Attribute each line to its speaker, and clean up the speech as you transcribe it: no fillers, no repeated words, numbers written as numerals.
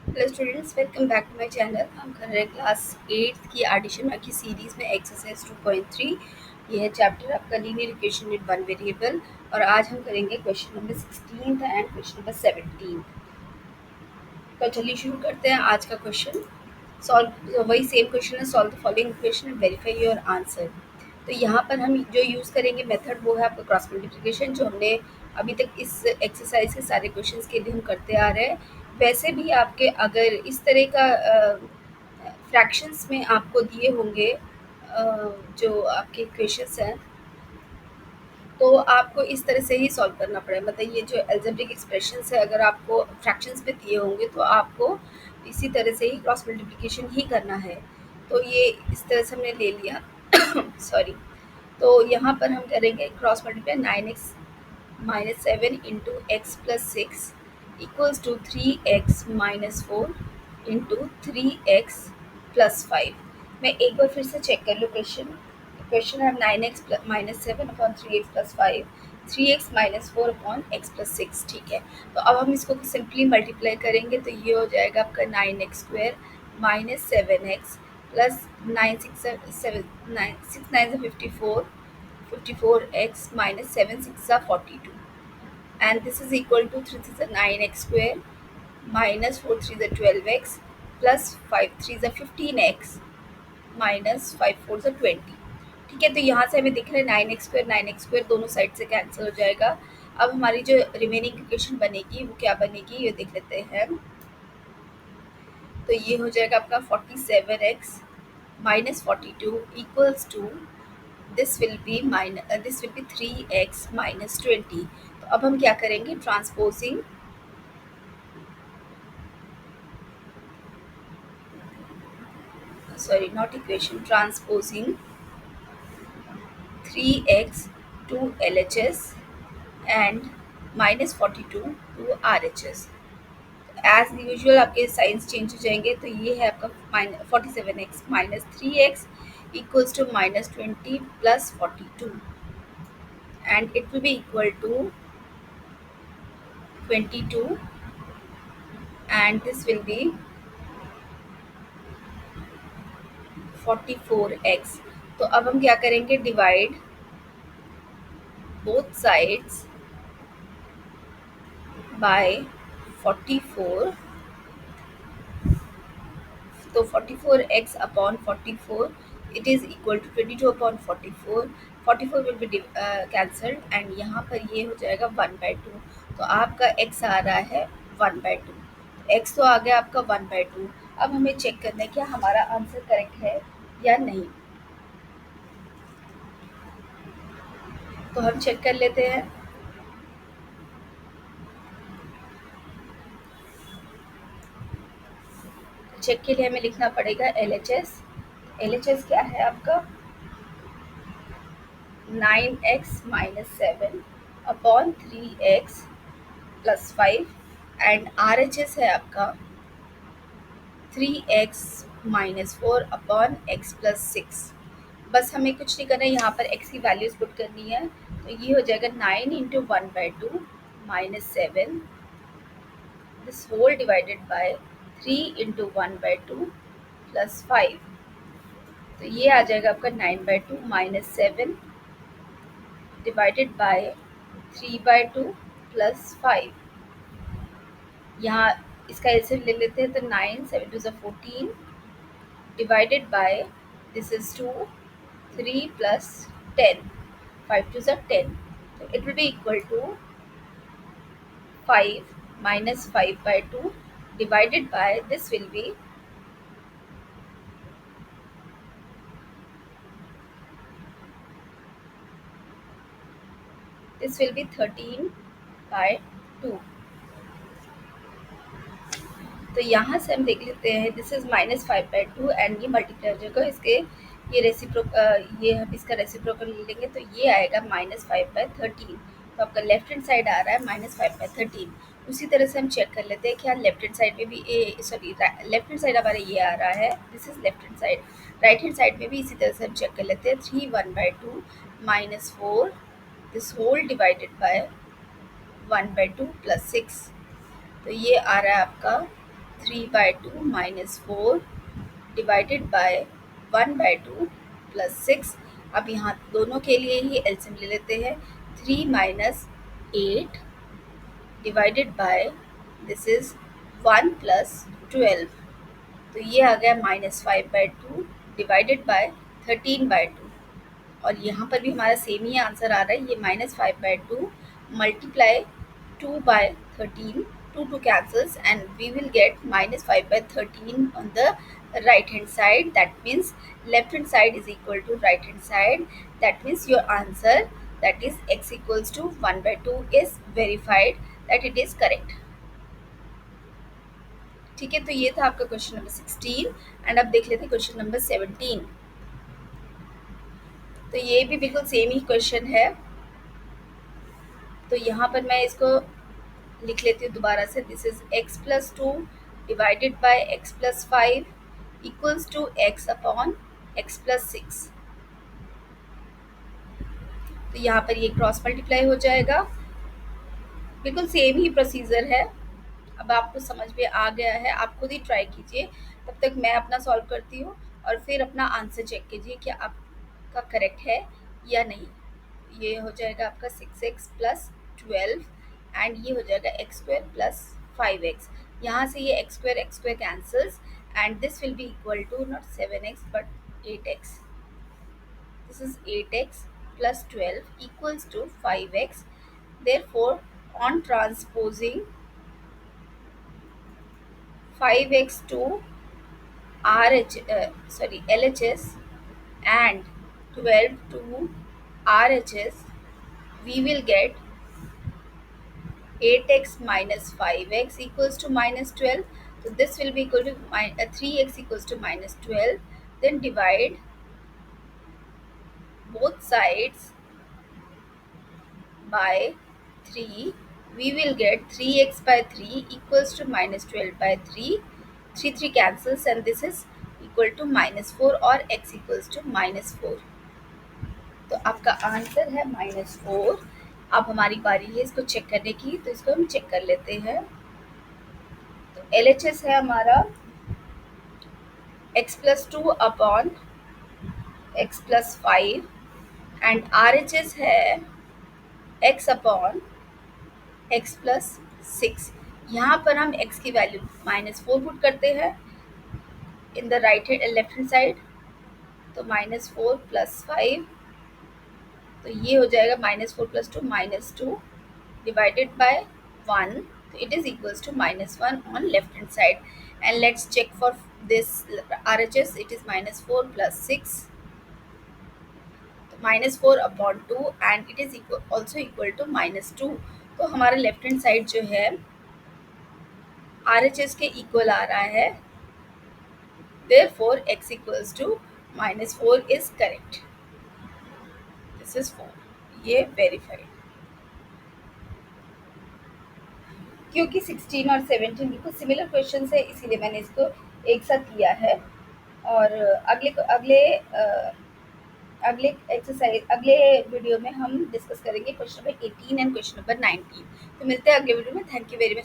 Speaker 1: Hello students, welcome back to my channel. हम कर रहे हैं क्लास 8 की एडिशन की सीरीज़ में एक्सरसाइज 2.3। ये है चैप्टर आपका linear equation with one variable. और आज हम करेंगे question number 16 and question number 17। तो चलिए शुरू करते हैं आज का क्वेश्चन। सॉल्व वही सेम क्वेश्चन है, solve the following equation and verify your answer. तो यहाँ पर हम जो यूज़ करेंगे मेथड वो है आपका क्रॉस मल्टीप्लिकेशन, जो हमने अभी तक इस एक्सरसाइज के सारे क्वेश्चंस के लिए हम करते आ रहे हैं। वैसे भी आपके अगर इस तरह का फ्रैक्शंस में आपको दिए होंगे जो आपके इक्वेशंस हैं, तो आपको इस तरह से ही सॉल्व करना पड़ेगा। मतलब ये जो एल्जेब्रिक एक्सप्रेशंस है, अगर आपको फ्रैक्शंस में दिए होंगे तो आपको इसी तरह से ही क्रॉस मल्टीप्लिकेशन ही करना है। तो ये इस तरह से हमने ले लिया सॉरी। तो यहाँ पर हम करेंगे cross multiply 9x minus 7 into x plus 6 equals to 3x minus 4 into 3x plus 5। मैं एक बार फिर से चेक कर लूँ क्वेश्चन। क्वेश्चन है 9x minus 7 upon 3x plus 5, 3x minus 4 upon x plus 6। ठीक है, तो अब हम इसको सिंपली मल्टीप्लाई करेंगे तो ये हो जाएगा आपका 9x square minus 7x plus 9 6 7 9 6 9 54 54x minus 7 6 are 42, and this is equal to 3 is a 9x square minus 4 3 is a 12x plus 5 3 is a 15x minus 5 4 is a 20। ठीक है, तो यहाँ से हमें दिख रहा है 9x दोनों साइड से कैंसिल हो जाएगा। अब हमारी जो रिमेनिंग इक्वेशन बनेगी वो क्या बनेगी ये देख लेते हैं। तो ये हो जाएगा आपका 47x minus 42 equals to this will be 3x minus 20। तो अब हम क्या करेंगे, transposing sorry not equation, transposing 3x to LHS and minus 42 to RHS। As usual आपके साइंस चेंज हो जाएंगे। तो ये है आपका 47x minus 3x equals to minus 20 plus 42, and it will be equal to 22, and this will be 44x। तो अब हम क्या करेंगे, डिवाइड बोथ साइड्स बाय 44। तो 44x upon 44 it is equal to 22 upon 44। 44 will be cancelled and यहाँ पर ये हो जाएगा 1/2। तो आपका x आ रहा है 1/2। x तो आ गया आपका 1/2। अब हमें चेक करना है क्या हमारा आंसर करेक्ट है या नहीं। तो हम चेक कर लेते हैं। चेक के लिए हमें लिखना पड़ेगा LHS। LHS क्या है आपका 9x minus 7 upon 3x plus 5, and RHS है आपका 3x minus 4 upon x plus 6। बस हमें कुछ नहीं करना है, यहाँ पर x की वैल्यूज पुट करनी है। तो ये हो जाएगा 9 into 1/2 minus 7 this whole divided by 3 into 1/2 plus 5। तो ये आ जाएगा आपका 9/2 माइनस 7 डिवाइडेड बाय 3/2 प्लस 5। यहाँ इसका एलसीएम ले लेते हैं तो 9 7 2 14 divided by this is 2 3 plus 10 5 2 10। तो it will be equal to 5 minus 5/2 divided by this will be 13/2। तो यहाँ से हम देख लेते हैं दिस इज -5/2 एंड ये मल्टीप्लाई हो जाएगा इसके, ये हम इसका रेसिप्रोकल ले लेंगे तो ये आएगा -5/13। तो आपका लेफ्ट हैंड साइड आ रहा है -5/13। उसी तरह से हम चेक कर लेते हैं क्या लेफ्ट हैंड साइड में भी लेफ्ट हैंड साइड हमारा ये आ रहा है, this is left hand side. Right hand side में भी इसी तरह से हम चेक कर लेते हैं 3 1/2 minus 4 this whole divided by 1/2 plus 6। तो ये आ रहा है आपका 3/2 minus 4 डिवाइडेड बाय 1/2 प्लस 6। अब यहाँ दोनों के लिए ही एलसीएम ले लेते हैं। 3 minus 8 divided by this is 1 plus 12, तो ये आ गया -5/2 डिवाइडेड बाय 13/2। और यहाँ पर भी हमारा सेम ही आंसर आ रहा है। ये -5/2 multiply 2/13, 2 cancels and we will get -5/13 on the right hand side. That means left hand side is equal to right hand side. That means your answer, that is x equals to 1/2, is verified that it is correct. ठीक है, तो ये था आपका question number 16। And अब देख लेते हैं क्वेश्चन नंबर 17। तो ये भी बिल्कुल सेम ही क्वेश्चन है। तो यहाँ पर मैं इसको लिख लेती हूँ दोबारा से। This is x plus 2 divided by x plus 5 equals to x upon x plus 6। तो यहाँ पर ये क्रॉस मल्टीप्लाई हो जाएगा। बिल्कुल सेम ही प्रोसीजर है। अब आपको समझ में आ गया है, आप खुद ही ट्राई कीजिए। तब तक मैं अपना सॉल्व करती हूँ और फिर अपना आंसर चेक कीजिए कि आपका करेक्ट है या नहीं। ये हो जाएगा आपका 6x प्लस 12 एंड ये हो जाएगा x² प्लस 5x। यहाँ से ये x² cancels and this will be equal to not 7x but 8x। This is 8x plus 12 equals to 5x. Therefore, on transposing 5x to LHS and 12 to RHS, we will get 8x minus 5x equals to minus 12. So this will be equal to 3x equals to minus 12. Then divide both sides by 3, we will get 3x by 3 equals to minus 12 by 3. 3 cancels and this is equal to minus 4 और x equals to minus 4। तो आपका answer है -4। अब हमारी बारी है इसको check करने की, तो इसको हम चेक कर लेते हैं। तो LHS है हमारा x plus 2 upon x plus 5 and RHS है x अपॉन x प्लस 6। यहाँ पर हम x की वैल्यू -4 पुट करते हैं in the left hand side. तो -4 प्लस 5, तो ये हो जाएगा -4 प्लस 2 -2 डिवाइडेड बाय 1, तो it is equals to -1 on left hand side. And let's check for this RHS, it is -4 plus 6, -4 upon 2 and it is also equal to -2। तो हमारा left hand side जो है RHS के equal आ रहा है। Therefore, x equals to -4 is correct. This is 4. ये verified. क्योंकि 16 और 17 बिल्कुल सिमिलर क्वेश्चन है, इसीलिए मैंने इसको एक साथ किया है। और अगले एक्सरसाइज अगले वीडियो में हम डिस्कस करेंगे question number 18 and question number 19। तो मिलते हैं अगले वीडियो में। Thank you very much.